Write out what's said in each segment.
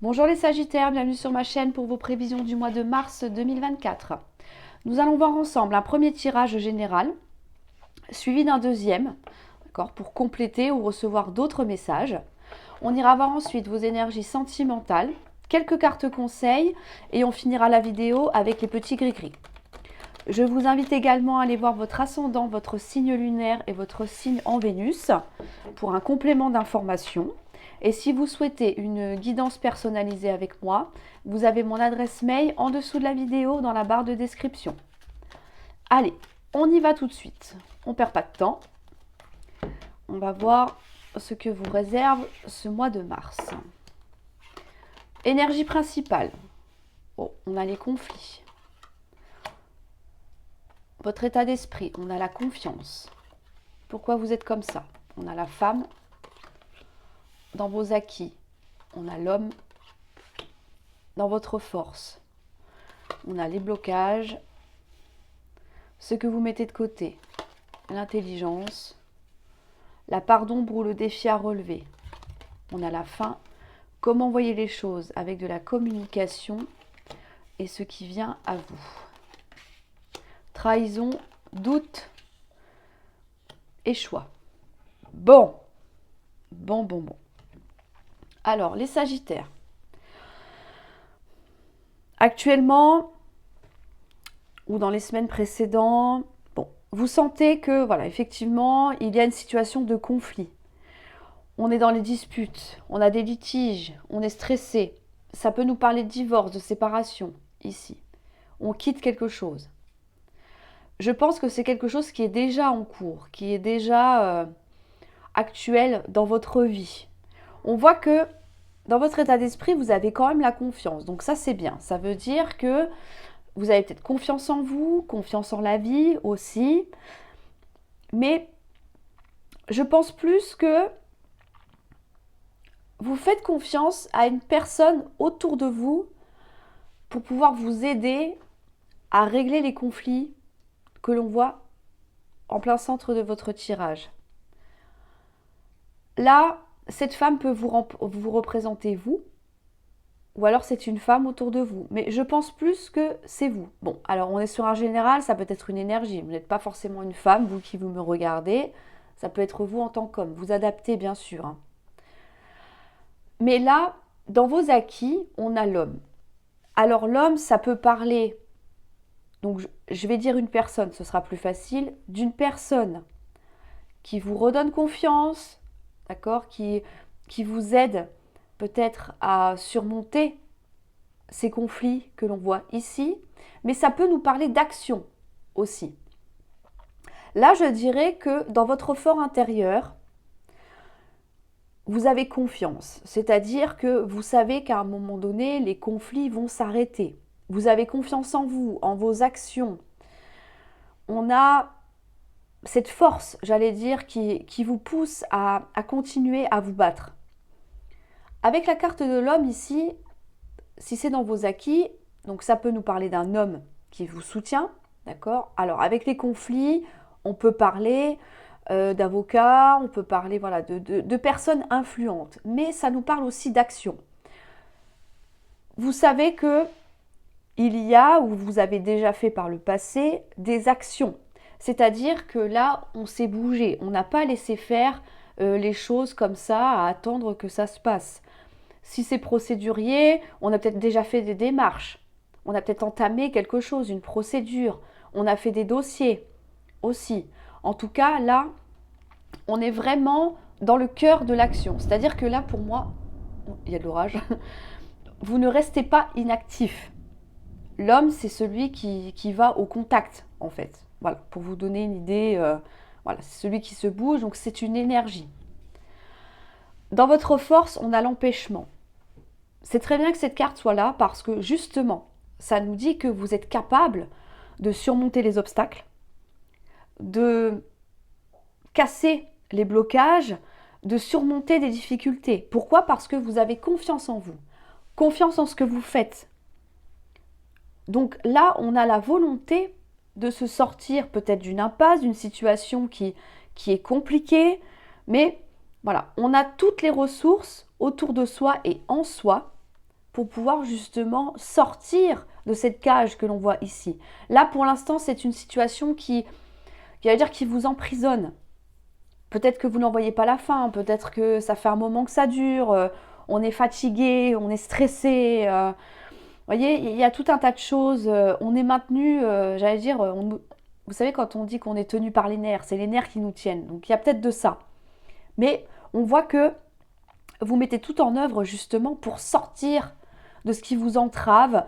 Bonjour les Sagittaires, bienvenue sur ma chaîne pour vos prévisions du mois de mars 2024. Nous allons voir ensemble un premier tirage général, suivi d'un deuxième, d'accord, pour compléter ou recevoir d'autres messages. On ira voir ensuite vos énergies sentimentales, quelques cartes conseils et on finira la vidéo avec les petits gris-gris. Je vous invite également à aller voir votre ascendant, votre signe lunaire et votre signe en Vénus pour un complément d'information. Et si vous souhaitez une guidance personnalisée avec moi, vous avez mon adresse mail en dessous de la vidéo dans la barre de description. Allez, on y va tout de suite. On ne perd pas de temps. On va voir ce que vous réserve ce mois de mars. Énergie principale. Oh, on a les conflits. Votre état d'esprit, on a la confiance. Pourquoi vous êtes comme ça? On a la femme. Dans vos acquis, on a l'homme. Dans votre force, on a les blocages. Ce que vous mettez de côté, l'intelligence. La part d'ombre ou le défi à relever. On a la fin. Comment voyez les choses avec de la communication et ce qui vient à vous. Trahison, doute et choix. Bon. Alors, les Sagittaires. Actuellement, ou dans les semaines précédentes, vous sentez que, voilà, effectivement, il y a une situation de conflit. On est dans les disputes, on a des litiges, on est stressé. Ça peut nous parler de divorce, de séparation, ici. On quitte quelque chose. Je pense que c'est quelque chose qui est déjà en cours, qui est déjà actuel dans votre vie. On voit que dans votre état d'esprit, vous avez quand même la confiance. Donc ça, c'est bien. Ça veut dire que vous avez peut-être confiance en vous, confiance en la vie aussi. Mais je pense plus que vous faites confiance à une personne autour de vous pour pouvoir vous aider à régler les conflits que l'on voit en plein centre de votre tirage. Là, cette femme peut vous représenter vous, ou alors c'est une femme autour de vous. Mais je pense plus que c'est vous. Bon, alors on est sur un général, ça peut être une énergie. Vous n'êtes pas forcément une femme, vous qui vous me regardez. Ça peut être vous en tant qu'homme. Vous adaptez, bien sûr. Hein. Mais là, dans vos acquis, on a l'homme. Alors l'homme, ça peut parler, donc je vais dire une personne, ce sera plus facile, d'une personne qui vous redonne confiance, d'accord, qui vous aide peut-être à surmonter ces conflits que l'on voit ici, mais ça peut nous parler d'action aussi. Là, je dirais que dans votre fort intérieur, vous avez confiance, c'est-à-dire que vous savez qu'à un moment donné, les conflits vont s'arrêter. Vous avez confiance en vous, en vos actions. On a cette force, j'allais dire, qui vous pousse à continuer à vous battre. Avec la carte de l'homme ici, si c'est dans vos acquis, donc ça peut nous parler d'un homme qui vous soutient, d'accord? Alors avec les conflits, on peut parler d'avocats, on peut parler voilà, de personnes influentes, mais ça nous parle aussi d'action. Vous savez que il y a, ou vous avez déjà fait par le passé, des actions. C'est-à-dire que là, on s'est bougé, on n'a pas laissé faire les choses comme ça, à attendre que ça se passe. Si c'est procédurier, on a peut-être déjà fait des démarches, on a peut-être entamé quelque chose, une procédure, on a fait des dossiers aussi. En tout cas, là, on est vraiment dans le cœur de l'action. C'est-à-dire que là, pour moi, il y a de l'orage, vous ne restez pas inactif. L'homme, c'est celui qui va au contact, en fait. Voilà, pour vous donner une idée, voilà, c'est celui qui se bouge, donc c'est une énergie. Dans votre force, on a l'empêchement. C'est très bien que cette carte soit là parce que justement, ça nous dit que vous êtes capable de surmonter les obstacles, de casser les blocages, de surmonter des difficultés. Pourquoi? Parce que vous avez confiance en vous, confiance en ce que vous faites. Donc là, on a la volonté de se sortir peut-être d'une impasse, d'une situation qui est compliquée, mais voilà, on a toutes les ressources autour de soi et en soi pour pouvoir justement sortir de cette cage que l'on voit ici. Là, pour l'instant, c'est une situation qui vous emprisonne. Peut-être que vous n'en voyez pas la fin, peut-être que ça fait un moment que ça dure, on est fatigué, on est stressé. Vous voyez, il y a tout un tas de choses. On est maintenu, j'allais dire, vous savez, quand on dit qu'on est tenu par les nerfs, c'est les nerfs qui nous tiennent. Donc il y a peut-être de ça. Mais on voit que vous mettez tout en œuvre justement pour sortir de ce qui vous entrave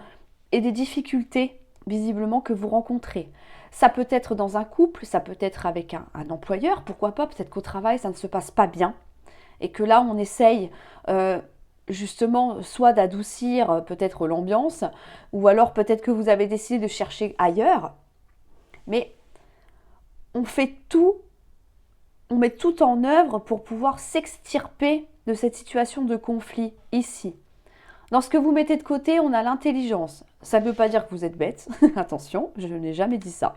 et des difficultés visiblement que vous rencontrez. Ça peut être dans un couple, ça peut être avec un employeur, pourquoi pas, peut-être qu'au travail ça ne se passe pas bien et que là on essaye justement soit d'adoucir peut-être l'ambiance ou alors peut-être que vous avez décidé de chercher ailleurs, mais on fait tout, on met tout en œuvre pour pouvoir s'extirper de cette situation de conflit ici. Dans ce que vous mettez de côté, on a l'intelligence. Ça ne veut pas dire que vous êtes bête, attention, je n'ai jamais dit ça.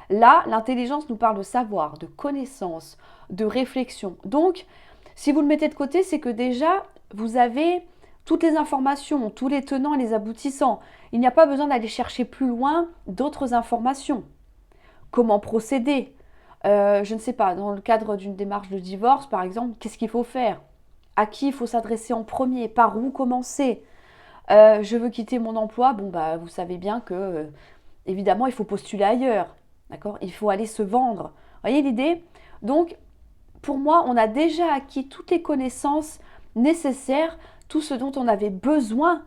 Là, l'intelligence nous parle de savoir, de connaissance, de réflexion. Donc, si vous le mettez de côté, c'est que déjà, vous avez toutes les informations, tous les tenants et les aboutissants. Il n'y a pas besoin d'aller chercher plus loin d'autres informations. Comment procéder? Je ne sais pas, dans le cadre d'une démarche de divorce, par exemple, qu'est-ce qu'il faut faire? À qui il faut s'adresser en premier? Par où commencer? Je veux quitter mon emploi. Bon, bah, vous savez bien que, évidemment, il faut postuler ailleurs. D'accord? Il faut aller se vendre. Vous voyez l'idée? Donc, pour moi, on a déjà acquis toutes les connaissances nécessaires, tout ce dont on avait besoin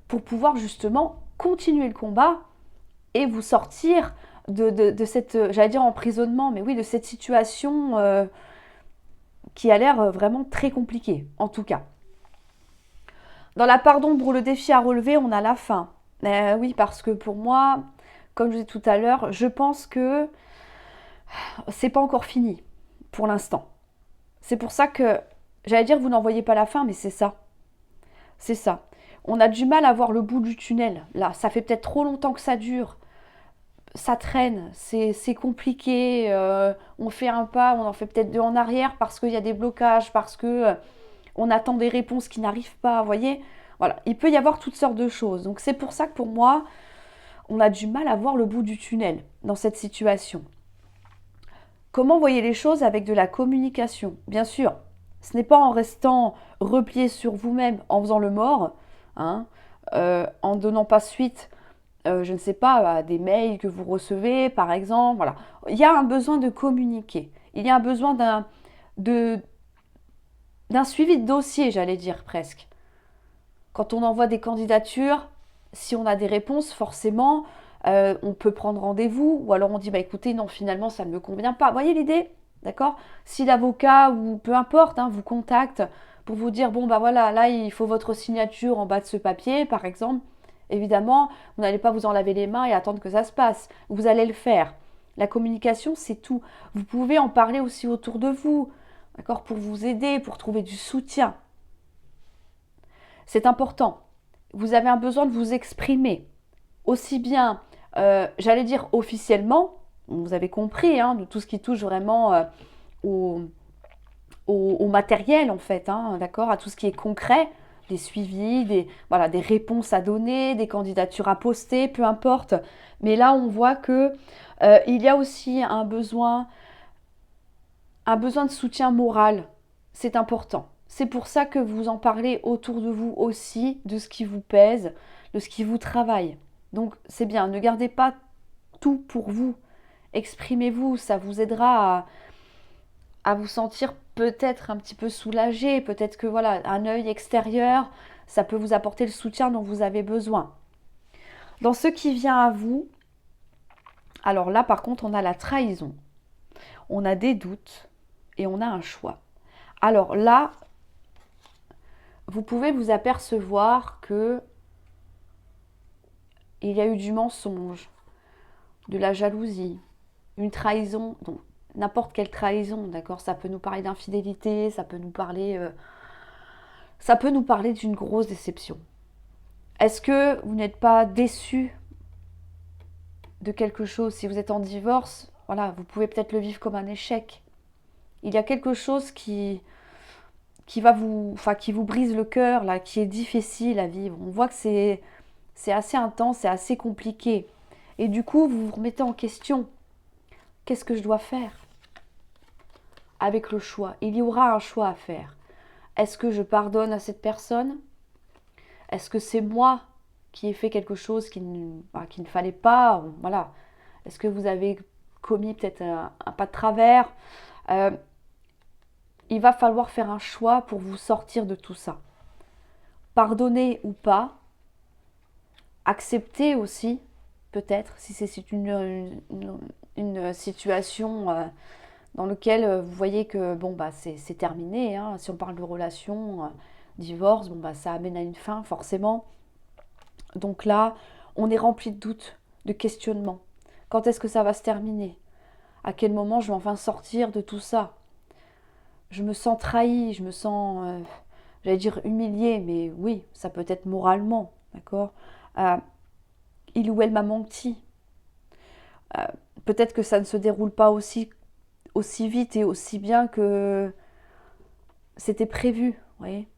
pour pouvoir justement continuer le combat et vous sortir de cette, j'allais dire emprisonnement, mais oui, de cette situation qui a l'air vraiment très compliquée, en tout cas. Dans la part d'ombre, le défi à relever, on a la fin. Oui, parce que pour moi, comme je disais tout à l'heure, je pense que c'est pas encore fini pour l'instant. C'est pour ça que, j'allais dire, vous n'en voyez pas la fin, mais c'est ça. C'est ça. On a du mal à voir le bout du tunnel. Là, ça fait peut-être trop longtemps que ça dure. Ça traîne, c'est compliqué. On fait un pas, on en fait peut-être deux en arrière parce qu'il y a des blocages, parce que on attend des réponses qui n'arrivent pas. Vous voyez, voilà, il peut y avoir toutes sortes de choses. Donc c'est pour ça que pour moi, on a du mal à voir le bout du tunnel dans cette situation. Comment voyez les choses avec de la communication? Bien sûr, ce n'est pas en restant replié sur vous-même, en faisant le mort, hein, en donnant pas suite, je ne sais pas, à des mails que vous recevez, par exemple. Voilà. Il y a un besoin de communiquer. Il y a un besoin d'un suivi de dossier, j'allais dire presque. Quand on envoie des candidatures, si on a des réponses, forcément, on peut prendre rendez-vous, ou alors on dit, bah écoutez, non, finalement, ça ne me convient pas. Vous voyez l'idée? D'accord? Si l'avocat, ou peu importe, hein, vous contacte pour vous dire, bon, bah voilà, là, il faut votre signature en bas de ce papier, par exemple, évidemment, vous n'allez pas vous en laver les mains et attendre que ça se passe. Vous allez le faire. La communication, c'est tout. Vous pouvez en parler aussi autour de vous, d'accord, pour vous aider, pour trouver du soutien. C'est important. Vous avez un besoin de vous exprimer, aussi bien, j'allais dire officiellement, vous avez compris, hein, de tout ce qui touche vraiment au, au matériel en fait, hein, d'accord, à tout ce qui est concret, des suivis, voilà, des réponses à donner, des candidatures à poster, peu importe. Mais là, on voit que il y a aussi un besoin de soutien moral. C'est important. C'est pour ça que vous en parlez autour de vous aussi, de ce qui vous pèse, de ce qui vous travaille. Donc c'est bien, ne gardez pas tout pour vous. Exprimez-vous, ça vous aidera à vous sentir peut-être un petit peu soulagé. Peut-être que voilà, un œil extérieur, ça peut vous apporter le soutien dont vous avez besoin. Dans ce qui vient à vous, alors là par contre on a la trahison. On a des doutes et on a un choix. Alors là, vous pouvez vous apercevoir que il y a eu du mensonge, de la jalousie, une trahison, donc n'importe quelle trahison, d'accord, ça peut nous parler d'infidélité, ça peut nous parler d'une grosse déception. Est-ce que vous n'êtes pas déçu de quelque chose? Si vous êtes en divorce, voilà, vous pouvez peut-être le vivre comme un échec. Il y a quelque chose qui qui vous brise le cœur, là, qui est difficile à vivre. On voit que c'est assez intense, c'est assez compliqué. Et du coup, vous vous remettez en question. Qu'est-ce que je dois faire avec le choix? Il y aura un choix à faire. Est-ce que je pardonne à cette personne? Est-ce que c'est moi qui ai fait quelque chose qui ne fallait pas? Voilà. Est-ce que vous avez commis peut-être un pas de travers? Il va falloir faire un choix pour vous sortir de tout ça. Pardonner ou pas, accepter aussi, peut-être, si c'est une situation dans laquelle vous voyez que bon, bah, c'est terminé. Hein. Si on parle de relation, divorce, bon, bah, ça amène à une fin, forcément. Donc là, on est rempli de doutes, de questionnements. Quand est-ce que ça va se terminer? À quel moment je vais enfin sortir de tout ça? Je me sens trahie, je me sens, j'allais dire humiliée, mais oui, ça peut être moralement, d'accord? Euh, il ou elle m'a menti. Euh, Peut-être que ça ne se déroule pas aussi vite et aussi bien que c'était prévu, vous voyez.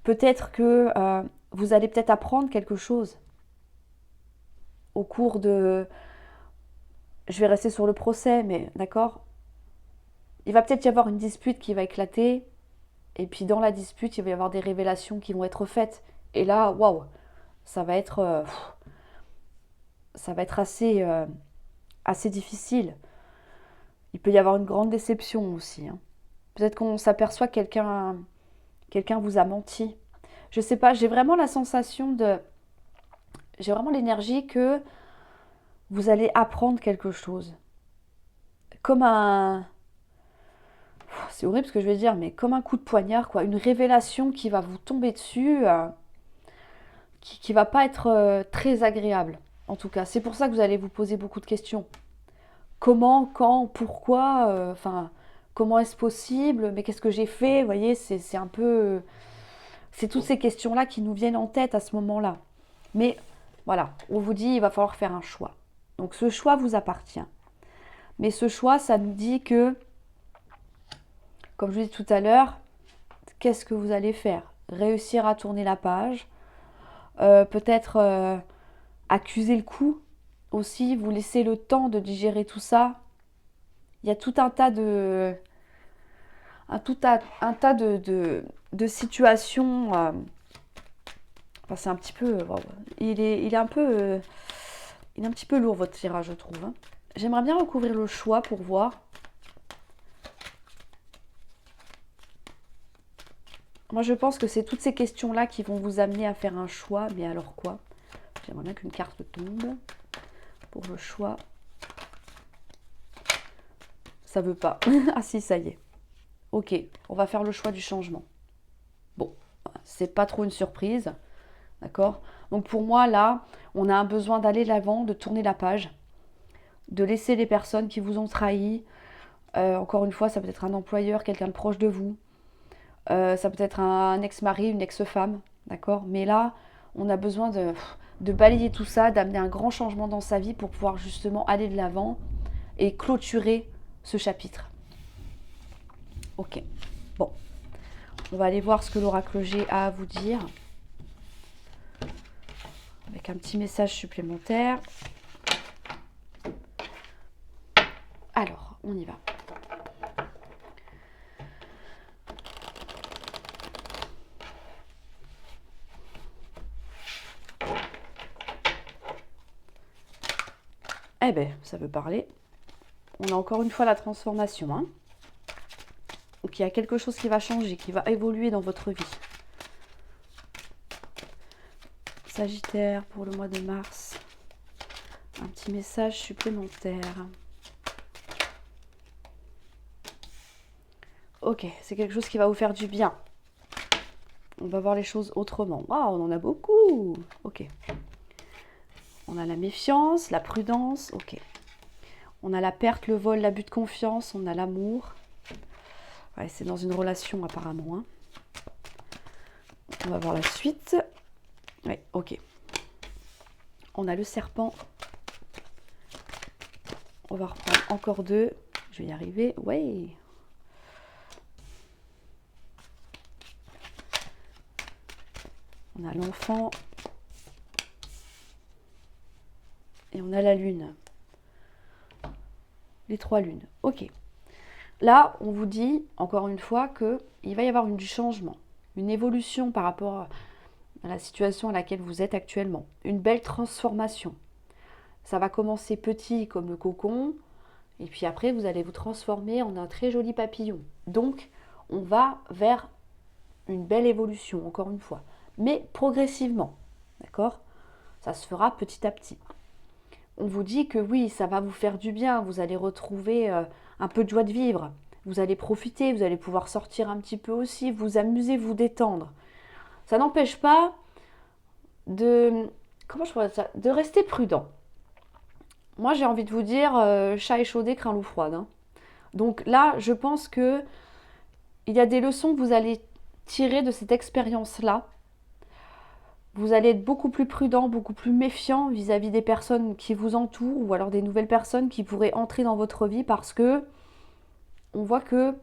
Peut-être que vous allez peut-être apprendre quelque chose au cours de... Je vais rester sur le procès, mais d'accord. Il va peut-être y avoir une dispute qui va éclater, et puis dans la dispute, il va y avoir des révélations qui vont être faites. Et là, waouh, ça va être, ça va être assez difficile. Il peut y avoir une grande déception aussi. Hein. Peut-être qu'on s'aperçoit que quelqu'un vous a menti. Je sais pas, j'ai vraiment la sensation de... J'ai vraiment l'énergie que vous allez apprendre quelque chose. Comme un... C'est horrible ce que je vais dire, mais comme un coup de poignard, quoi. Une révélation qui va vous tomber dessus, qui va pas être très agréable. En tout cas, c'est pour ça que vous allez vous poser beaucoup de questions. Comment, quand, pourquoi, enfin, comment est-ce possible? Mais qu'est-ce que j'ai fait? Vous voyez, c'est un peu... C'est toutes ces questions-là qui nous viennent en tête à ce moment-là. Mais voilà, on vous dit, il va falloir faire un choix. Donc ce choix vous appartient. Mais ce choix, ça nous dit que, comme je vous dis tout à l'heure, qu'est-ce que vous allez faire? Réussir à tourner la page, peut-être accuser le coup aussi, vous laisser le temps de digérer tout ça. Il y a tout un tas de situations. Enfin, c'est un petit peu. Wow, il est un peu. Il est un petit peu lourd votre tirage, je trouve. Hein. J'aimerais bien recouvrir le choix pour voir. Moi, je pense que c'est toutes ces questions-là qui vont vous amener à faire un choix. Mais alors quoi? J'aimerais bien qu'une carte tombe pour le choix. Ça veut pas. Ah si, ça y est. Ok, on va faire le choix du changement. Bon, c'est pas trop une surprise. D'accord? Donc pour moi, là, on a un besoin d'aller de l'avant, de tourner la page, de laisser les personnes qui vous ont trahi. Encore une fois, ça peut être un employeur, quelqu'un de proche de vous. Ça peut être un ex-mari, une ex-femme. D'accord? Mais là, on a besoin de balayer tout ça, d'amener un grand changement dans sa vie pour pouvoir justement aller de l'avant et clôturer ce chapitre. Ok. Bon. On va aller voir ce que l'oracle G a à vous dire. Avec un petit message supplémentaire. Alors, on y va. Eh ben, ça veut parler. On a encore une fois la transformation. Hein. Donc, il y a quelque chose qui va changer, qui va évoluer dans votre vie. Sagittaire pour le mois de mars. Un petit message supplémentaire. Ok, c'est quelque chose qui va vous faire du bien. On va voir les choses autrement. Waouh, on en a beaucoup. Ok. On a la méfiance, la prudence. Ok. On a la perte, le vol, l'abus de confiance. On a l'amour. Ouais, c'est dans une relation apparemment. Hein. On va voir la suite. Ouais, ok. On a le serpent. On va reprendre encore deux. Je vais y arriver. Ouais. On a l'enfant. Et on a la lune. Les 3 lunes. Ok. Là, on vous dit, encore une fois, qu'il va y avoir du changement, une évolution par rapport à la situation à laquelle vous êtes actuellement. Une belle transformation. Ça va commencer petit comme le cocon, et puis après, vous allez vous transformer en un très joli papillon. Donc, on va vers une belle évolution, encore une fois. Mais progressivement, d'accord? Ça se fera petit à petit. On vous dit que oui, ça va vous faire du bien, vous allez retrouver un peu de joie de vivre, vous allez profiter, vous allez pouvoir sortir un petit peu aussi, vous amuser, vous détendre. Ça n'empêche pas de, comment je pourrais dire ça, de rester prudent. Moi, j'ai envie de vous dire, chat échaudé craint l'eau froide, hein. Donc là, je pense que il y a des leçons que vous allez tirer de cette expérience-là. Vous allez être beaucoup plus prudent, beaucoup plus méfiant vis-à-vis des personnes qui vous entourent ou alors des nouvelles personnes qui pourraient entrer dans votre vie parce que on voit que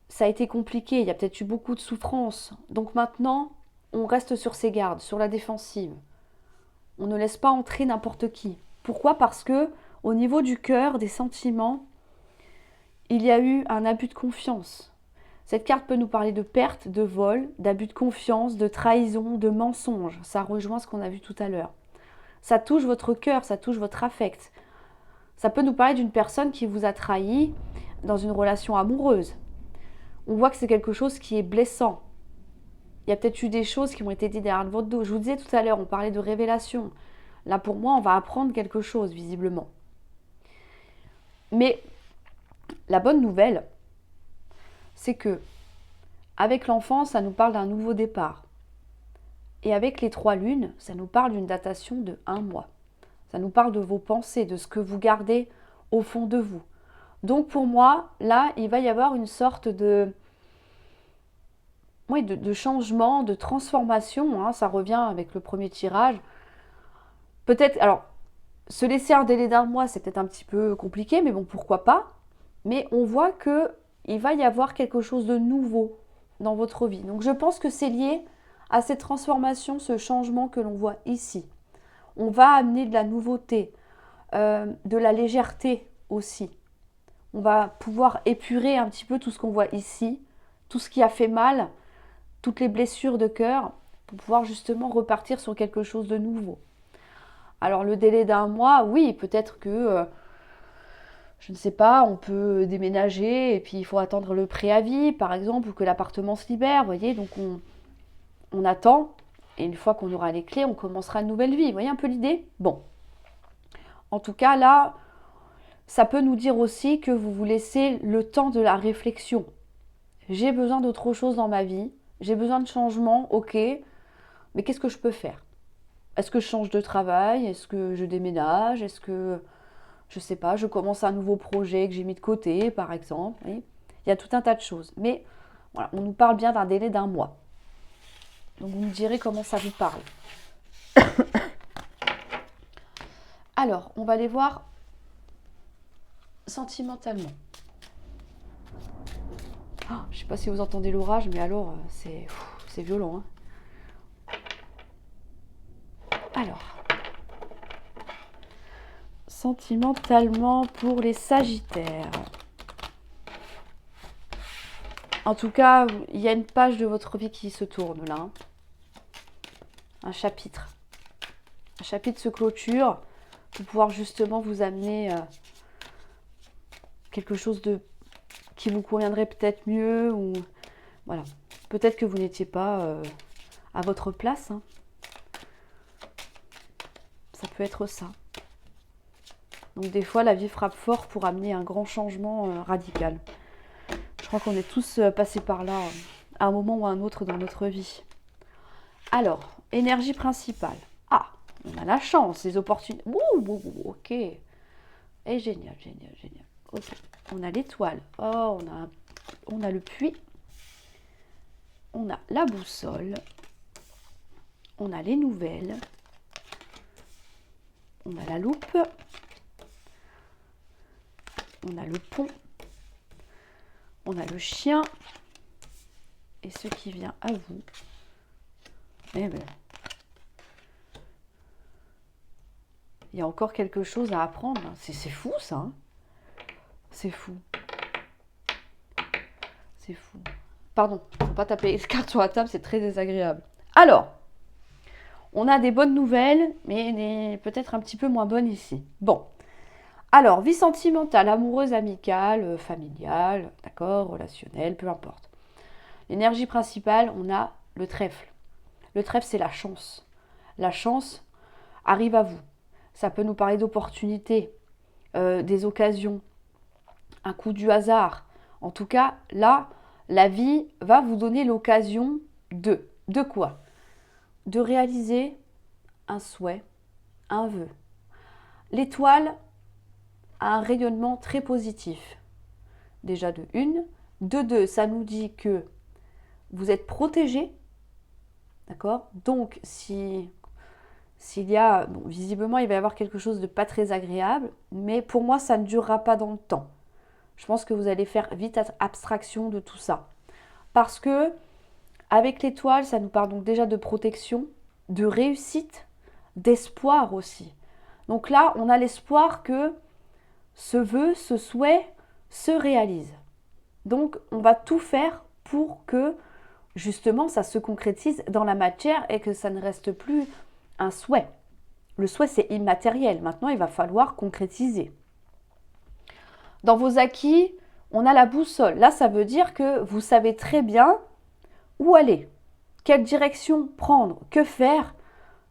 ça a été compliqué, il y a peut-être eu beaucoup de souffrance. Donc maintenant, on reste sur ses gardes, sur la défensive. On ne laisse pas entrer n'importe qui. Pourquoi? Parce que au niveau du cœur, des sentiments, il y a eu un abus de confiance. Cette carte peut nous parler de perte, de vol, d'abus de confiance, de trahison, de mensonge. Ça rejoint ce qu'on a vu tout à l'heure. Ça touche votre cœur, ça touche votre affect. Ça peut nous parler d'une personne qui vous a trahi dans une relation amoureuse. On voit que c'est quelque chose qui est blessant. Il y a peut-être eu des choses qui ont été dites derrière votre dos. Je vous disais tout à l'heure, on parlait de révélation. Là, pour moi, on va apprendre quelque chose, visiblement. Mais la bonne nouvelle, c'est que avec l'enfant, ça nous parle d'un nouveau départ. Et avec les 3 lunes, ça nous parle d'une datation de 1 mois. Ça nous parle de vos pensées, de ce que vous gardez au fond de vous. Donc pour moi, là, il va y avoir une sorte de changement, de transformation. Hein, ça revient avec le premier tirage. Peut-être, alors, se laisser un délai d'1 mois, c'est peut-être un petit peu compliqué, mais bon, pourquoi pas. Mais on voit qu'il va y avoir quelque chose de nouveau dans votre vie. Donc je pense que c'est lié à cette transformation, ce changement que l'on voit ici. On va amener de la nouveauté, de la légèreté aussi. On va pouvoir épurer un petit peu tout ce qu'on voit ici, tout ce qui a fait mal, toutes les blessures de cœur, pour pouvoir justement repartir sur quelque chose de nouveau. Alors le délai d'1 mois, oui, peut-être que, je ne sais pas, on peut déménager et puis il faut attendre le préavis, par exemple, ou que l'appartement se libère, vous voyez, donc on attend, et une fois qu'on aura les clés, on commencera une nouvelle vie. Vous voyez un peu l'idée? Bon. En tout cas, là, ça peut nous dire aussi que vous vous laissez le temps de la réflexion. J'ai besoin d'autre chose dans ma vie, j'ai besoin de changement, ok, mais qu'est-ce que je peux faire? Est-ce que je change de travail? Est-ce que je déménage? Est-ce que, je ne sais pas, je commence un nouveau projet que j'ai mis de côté, par exemple? Oui. Il y a tout un tas de choses. Mais voilà, on nous parle bien d'un délai d'1 mois. Donc vous me direz comment ça vous parle. Alors, on va aller voir sentimentalement. Oh, je ne sais pas si vous entendez l'orage, mais alors, c'est violent. Hein. Alors, sentimentalement pour les Sagittaires. En tout cas, il y a une page de votre vie qui se tourne là. Hein. Un chapitre. Un chapitre se clôture pour pouvoir justement vous amener quelque chose de qui vous conviendrait peut-être mieux ou voilà. Peut-être que vous n'étiez pas à votre place. Hein. Ça peut être ça. Donc des fois, la vie frappe fort pour amener un grand changement radical. Je crois qu'on est tous passés par là à un moment ou à un autre dans notre vie. Alors, énergie principale. Ah, on a la chance, les opportunités. Ouh, ok. Et génial, génial, génial. Ok. On a l'étoile. Oh, on a le puits. On a la boussole. On a les nouvelles. On a la loupe. On a le pont. On a le chien. Et ce qui vient à vous, Eh ben, il y a encore quelque chose à apprendre. C'est fou, ça. Hein. C'est fou. C'est fou. Pardon, faut pas taper les cartes sur la table, c'est très désagréable. Alors, on a des bonnes nouvelles, mais peut-être un petit peu moins bonnes ici. Bon. Alors, vie sentimentale, amoureuse, amicale, familiale, d'accord, relationnelle, peu importe. L'énergie principale, on a le trèfle. Le trèfle, c'est la chance. La chance arrive à vous. Ça peut nous parler d'opportunités, des occasions, un coup du hasard. En tout cas, là, la vie va vous donner l'occasion de quoi? De réaliser un souhait, un vœu. L'étoile a un rayonnement très positif. Déjà de une. De deux, ça nous dit que vous êtes protégé. D'accord? Donc, s'il y a, bon, visiblement, il va y avoir quelque chose de pas très agréable, mais pour moi, ça ne durera pas dans le temps. Je pense que vous allez faire vite abstraction de tout ça. Parce que, avec l'étoile, ça nous parle donc déjà de protection, de réussite, d'espoir aussi. Donc là, on a l'espoir que ce vœu, ce souhait se réalise. Donc, on va tout faire pour que, justement, ça se concrétise dans la matière et que ça ne reste plus un souhait. Le souhait, c'est immatériel. Maintenant, il va falloir concrétiser. Dans vos acquis, on a la boussole. Là, ça veut dire que vous savez très bien où aller, quelle direction prendre, que faire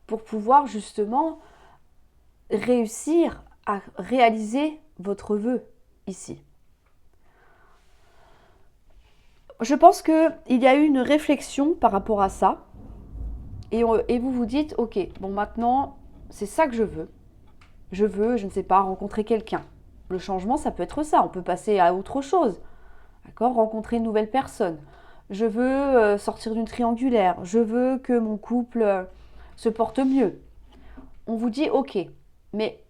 pour pouvoir justement réussir à réaliser votre vœu ici. Je pense qu'il y a eu une réflexion par rapport à ça et vous vous dites, ok, bon maintenant, c'est ça que je veux. Je veux, je ne sais pas, rencontrer quelqu'un. Le changement, ça peut être ça. On peut passer à autre chose. D'accord? Rencontrer une nouvelle personne. Je veux sortir d'une triangulaire. Je veux que mon couple se porte mieux. On vous dit, ok, mais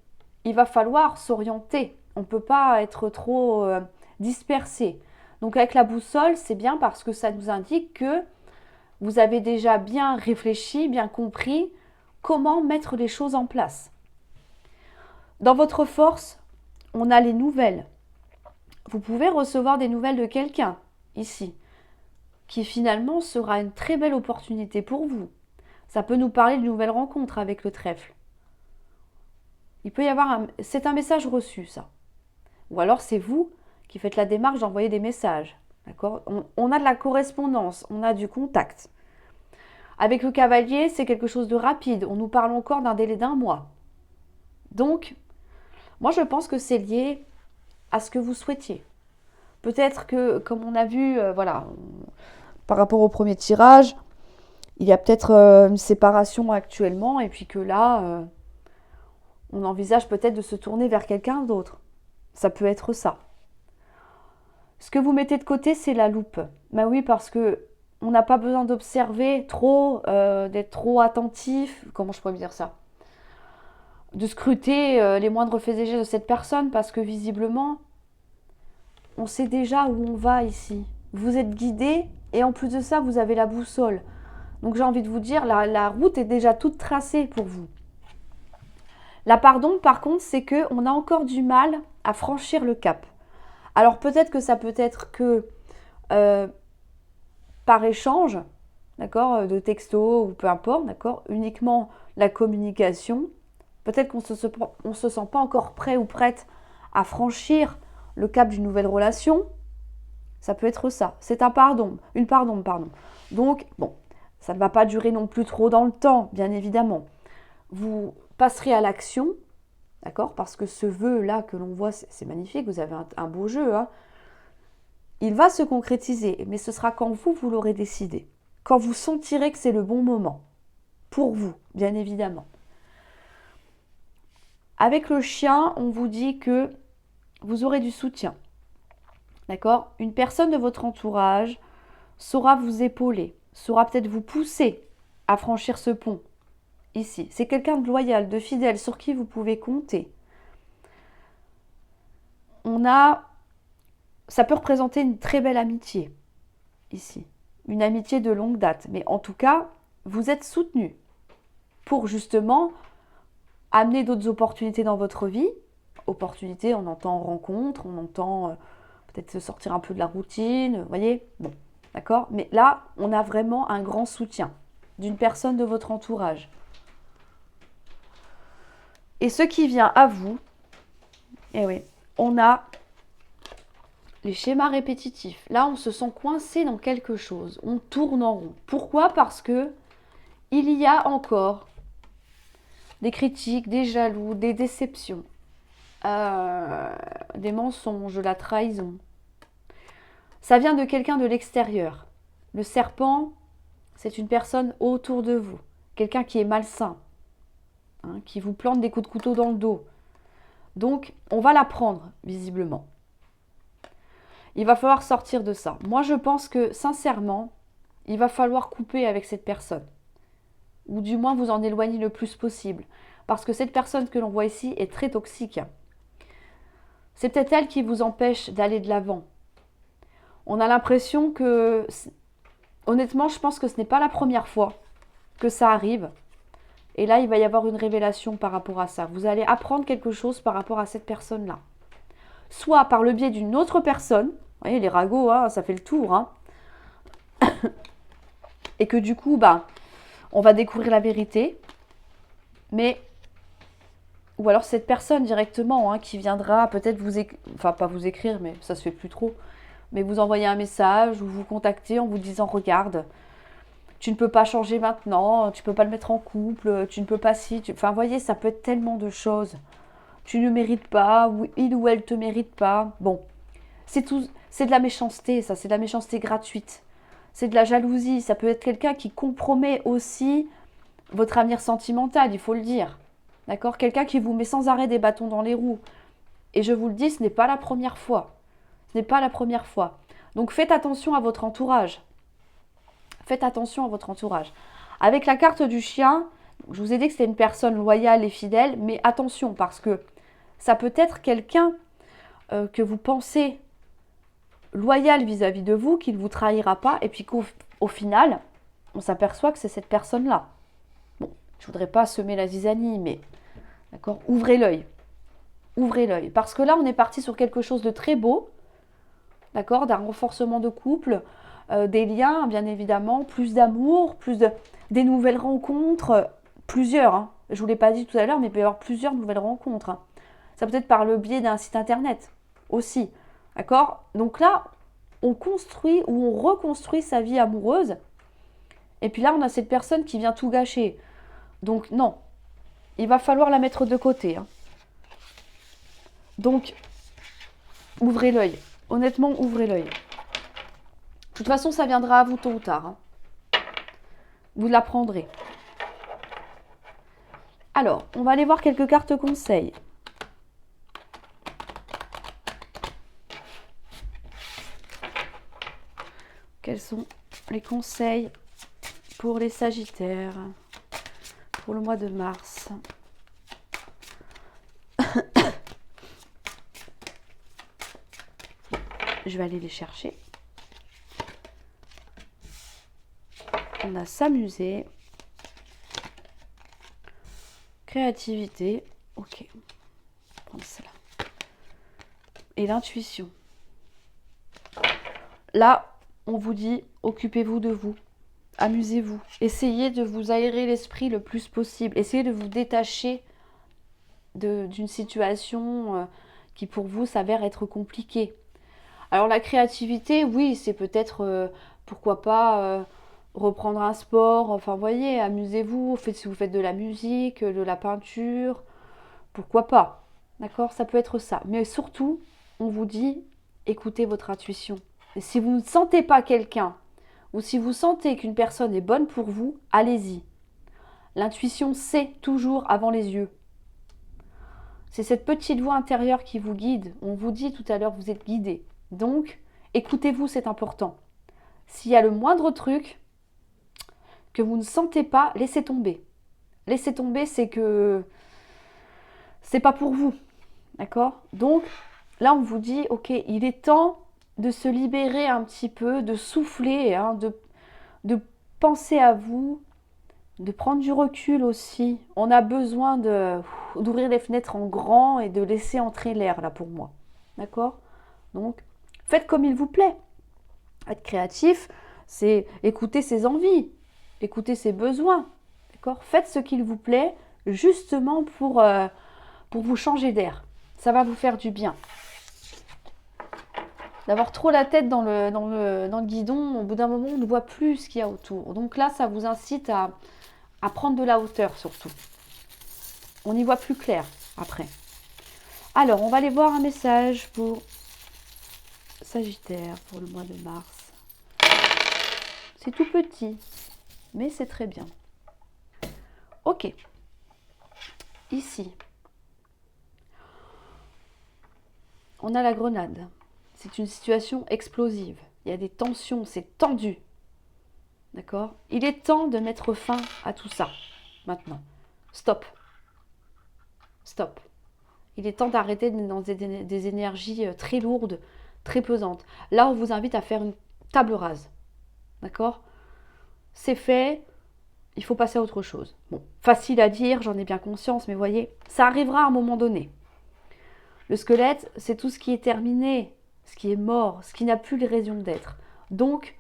il va falloir s'orienter. On ne peut pas être trop dispersé. Donc avec la boussole, c'est bien parce que ça nous indique que vous avez déjà bien réfléchi, bien compris comment mettre les choses en place. Dans votre force, on a les nouvelles. Vous pouvez recevoir des nouvelles de quelqu'un, ici, qui finalement sera une très belle opportunité pour vous. Ça peut nous parler de nouvelles rencontres avec le trèfle. Il peut y avoir c'est un message reçu, ça. Ou alors c'est vous qui faites la démarche d'envoyer des messages. D'accord? On a de la correspondance, on a du contact. Avec le cavalier, c'est quelque chose de rapide. On nous parle encore d'un délai d'1 mois. Donc, moi je pense que c'est lié à ce que vous souhaitiez. Peut-être que, comme on a vu, par rapport au premier tirage, il y a peut-être une séparation actuellement et puis que là, on envisage peut-être de se tourner vers quelqu'un d'autre. Ça peut être ça. Ce que vous mettez de côté, c'est la loupe. Ben oui, parce que on n'a pas besoin d'observer trop, d'être trop attentif. Comment je pourrais dire ça? De scruter les moindres faits et gestes de cette personne parce que visiblement, on sait déjà où on va ici. Vous êtes guidé et en plus de ça, vous avez la boussole. Donc j'ai envie de vous dire, la route est déjà toute tracée pour vous. La pardon, par contre, c'est qu'on a encore du mal à franchir le cap. Alors peut-être que ça peut être que par échange, d'accord, de texto ou peu importe, d'accord, uniquement la communication. Peut-être qu'on ne se sent pas encore prêt ou prête à franchir le cap d'une nouvelle relation. Ça peut être ça. C'est un pardon, une pardon, pardon. Donc, bon, ça ne va pas durer non plus trop dans le temps, bien évidemment. Vous passerez à l'action, d'accord? Parce que ce vœu-là que l'on voit, c'est magnifique, vous avez un beau jeu, hein. Il va se concrétiser, mais ce sera quand vous l'aurez décidé. Quand vous sentirez que c'est le bon moment. Pour vous, bien évidemment. Avec le chien, on vous dit que vous aurez du soutien. D'accord? Une personne de votre entourage saura vous épauler, saura peut-être vous pousser à franchir ce pont. Ici, c'est quelqu'un de loyal, de fidèle, sur qui vous pouvez compter. Ça peut représenter une très belle amitié, ici. Une amitié de longue date. Mais en tout cas, vous êtes soutenu pour justement amener d'autres opportunités dans votre vie. Opportunités, on entend rencontre, on entend peut-être se sortir un peu de la routine, vous voyez, bon, d'accord. Mais là, on a vraiment un grand soutien d'une personne de votre entourage. Et ce qui vient à vous, eh oui, on a les schémas répétitifs. Là, on se sent coincé dans quelque chose. On tourne en rond. Pourquoi? Parce que il y a encore des critiques, des jaloux, des déceptions, des mensonges, de la trahison. Ça vient de quelqu'un de l'extérieur. Le serpent, c'est une personne autour de vous. Quelqu'un qui est malsain, hein, qui vous plante des coups de couteau dans le dos. Donc, on va l'apprendre, visiblement. Il va falloir sortir de ça. Moi, je pense que, sincèrement, il va falloir couper avec cette personne. Ou du moins vous en éloigner le plus possible. Parce que cette personne que l'on voit ici est très toxique. C'est peut-être elle qui vous empêche d'aller de l'avant. On a l'impression que, honnêtement, je pense que ce n'est pas la première fois que ça arrive. Et là, il va y avoir une révélation par rapport à ça. Vous allez apprendre quelque chose par rapport à cette personne-là. Soit par le biais d'une autre personne. Vous voyez, les ragots, hein, ça fait le tour. Hein. Et que du coup, on va découvrir la vérité. Mais, ou alors cette personne directement, hein, qui viendra peut-être vous écrire, enfin pas vous écrire, mais ça se fait plus trop. Mais vous envoyer un message ou vous contacter en vous disant, regarde, tu ne peux pas changer maintenant, tu ne peux pas le mettre en couple, tu ne peux pas si... Enfin, vous voyez, ça peut être tellement de choses. Tu ne mérites pas, ou il ou elle te mérite pas. Bon, c'est tout, c'est de la méchanceté, ça, c'est de la méchanceté gratuite. C'est de la jalousie, ça peut être quelqu'un qui compromet aussi votre avenir sentimental, il faut le dire. D'accord? Quelqu'un qui vous met sans arrêt des bâtons dans les roues. Et je vous le dis, ce n'est pas la première fois. Ce n'est pas la première fois. Donc faites attention à votre entourage. Faites attention à votre entourage. Avec la carte du chien, je vous ai dit que c'était une personne loyale et fidèle, mais attention parce que ça peut être quelqu'un que vous pensez loyal vis-à-vis de vous, qui ne vous trahira pas, et puis qu'au final, on s'aperçoit que c'est cette personne-là. Bon, je ne voudrais pas semer la zizanie, mais d'accord, ouvrez l'œil. Ouvrez l'œil. Parce que là, on est parti sur quelque chose de très beau, d'accord, d'un renforcement de couple, des liens, bien évidemment, plus d'amour, des nouvelles rencontres, plusieurs. Hein. Je ne vous l'ai pas dit tout à l'heure, mais il peut y avoir plusieurs nouvelles rencontres. Hein. Ça peut être par le biais d'un site internet aussi. D'accord? Donc là, on construit ou on reconstruit sa vie amoureuse. Et puis là, on a cette personne qui vient tout gâcher. Donc non, il va falloir la mettre de côté. Hein. Donc, ouvrez l'œil. Honnêtement, ouvrez l'œil. De toute façon, ça viendra à vous tôt ou tard. Hein. Vous l'apprendrez. Alors, on va aller voir quelques cartes conseils. Quels sont les conseils pour les Sagittaires pour le mois de mars? Je vais aller les chercher. On a s'amuser. Créativité. Ok. On va prendre celle-là. Et l'intuition. Là, on vous dit, occupez-vous de vous. Amusez-vous. Essayez de vous aérer l'esprit le plus possible. Essayez de vous détacher d'une situation qui pour vous s'avère être compliquée. Alors la créativité, oui, c'est peut-être, pourquoi pas, reprendre un sport. Enfin, voyez, amusez-vous. Si vous faites de la musique, de la peinture, pourquoi pas. D'accord? Ça peut être ça. Mais surtout, on vous dit, écoutez votre intuition. Et si vous ne sentez pas quelqu'un, ou si vous sentez qu'une personne est bonne pour vous, allez-y. L'intuition sait toujours avant les yeux. C'est cette petite voix intérieure qui vous guide. On vous dit tout à l'heure, vous êtes guidé. Donc, écoutez-vous, c'est important. S'il y a le moindre truc que vous ne sentez pas, laissez tomber. Laissez tomber, c'est que c'est pas pour vous. D'accord? Donc, là, on vous dit, ok, il est temps de se libérer un petit peu, de souffler, hein, de penser à vous, de prendre du recul aussi. On a besoin d'ouvrir les fenêtres en grand et de laisser entrer l'air, là, pour moi. D'accord? Donc, faites comme il vous plaît. Être créatif, c'est écouter ses envies, écouter ses besoins. D'accord? Faites ce qu'il vous plaît, justement pour vous changer d'air. Ça va vous faire du bien. D'avoir trop la tête dans le guidon, au bout d'un moment, on ne voit plus ce qu'il y a autour. Donc là, ça vous incite à prendre de la hauteur surtout. On y voit plus clair après. Alors, on va aller voir un message pour Sagittaire pour le mois de mars. C'est tout petit, mais c'est très bien. Ok. Ici, on a la grenade. C'est une situation explosive. Il y a des tensions, c'est tendu. D'accord? Il est temps de mettre fin à tout ça, maintenant. Stop. Stop. Il est temps d'arrêter dans des énergies très lourdes, très pesantes. Là, on vous invite à faire une table rase. D'accord? C'est fait, il faut passer à autre chose. Bon, facile à dire, j'en ai bien conscience, mais voyez, ça arrivera à un moment donné. Le squelette, c'est tout ce qui est terminé, ce qui est mort, ce qui n'a plus les raisons d'être. Donc,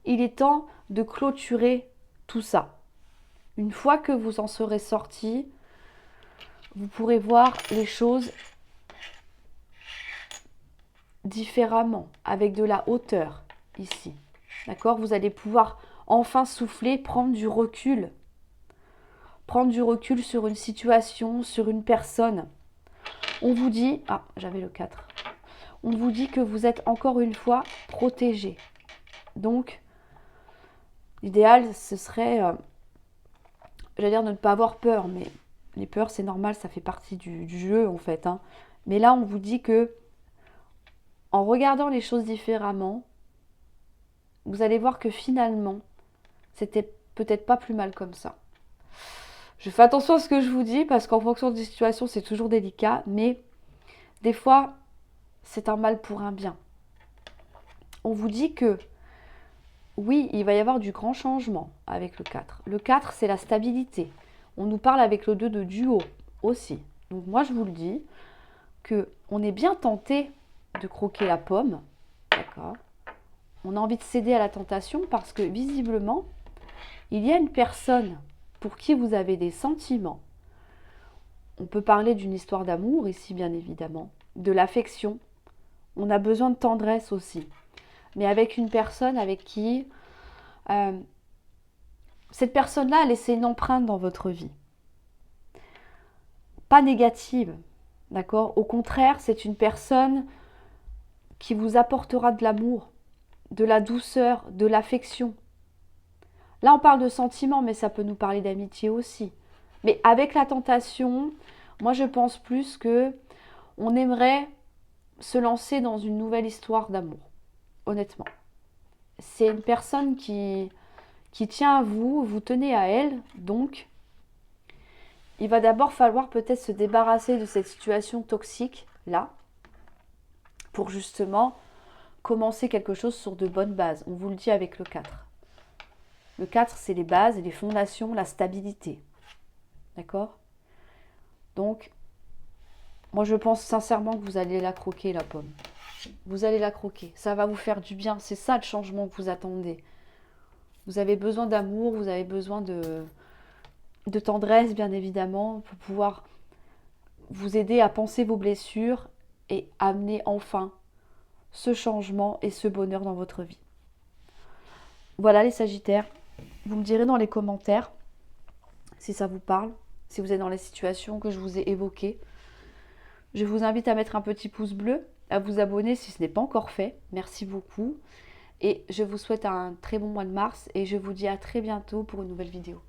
il est temps de clôturer tout ça. Une fois que vous en serez sorti, vous pourrez voir les choses différemment, avec de la hauteur ici. D'accord? Vous allez pouvoir enfin souffler, prendre du recul. Prendre du recul sur une situation, sur une personne. On vous dit, ah, j'avais le 4. On vous dit que vous êtes encore une fois protégé. Donc, l'idéal, ce serait, j'allais dire de ne pas avoir peur, mais les peurs, c'est normal, ça fait partie du jeu, en fait. Hein. Mais là, on vous dit que, en regardant les choses différemment, vous allez voir que finalement, c'était peut-être pas plus mal comme ça. Je fais attention à ce que je vous dis, parce qu'en fonction des situations, c'est toujours délicat, mais des fois, c'est un mal pour un bien. On vous dit que, oui, il va y avoir du grand changement avec le 4. Le 4, c'est la stabilité. On nous parle avec le 2 de duo aussi. Donc moi, je vous le dis, qu'on est bien tenté de croquer la pomme. D'accord? On a envie de céder à la tentation parce que, visiblement, il y a une personne pour qui vous avez des sentiments. On peut parler d'une histoire d'amour ici, bien évidemment, de l'affection. On a besoin de tendresse aussi. Mais avec une personne avec qui cette personne-là a laissé une empreinte dans votre vie. Pas négative, d'accord? Au contraire, c'est une personne qui vous apportera de l'amour, de la douceur, de l'affection. Là, on parle de sentiments, mais ça peut nous parler d'amitié aussi. Mais avec la tentation, moi, je pense plus que on aimerait se lancer dans une nouvelle histoire d'amour, honnêtement. C'est une personne qui tient à vous, vous tenez à elle, donc il va d'abord falloir peut-être se débarrasser de cette situation toxique, là, pour justement commencer quelque chose sur de bonnes bases. On vous le dit avec le 4. Le 4, c'est les bases, les fondations, la stabilité. D'accord? Donc, moi je pense sincèrement que vous allez la croquer, la pomme. Vous allez la croquer. Ça va vous faire du bien. C'est ça le changement que vous attendez. Vous avez besoin d'amour, vous avez besoin de tendresse, bien évidemment, pour pouvoir vous aider à penser vos blessures et amener enfin ce changement et ce bonheur dans votre vie. Voilà les Sagittaires. Vous me direz dans les commentaires si ça vous parle, si vous êtes dans les situations que je vous ai évoquées. Je vous invite à mettre un petit pouce bleu, à vous abonner si ce n'est pas encore fait. Merci beaucoup. Et je vous souhaite un très bon mois de mars et je vous dis à très bientôt pour une nouvelle vidéo.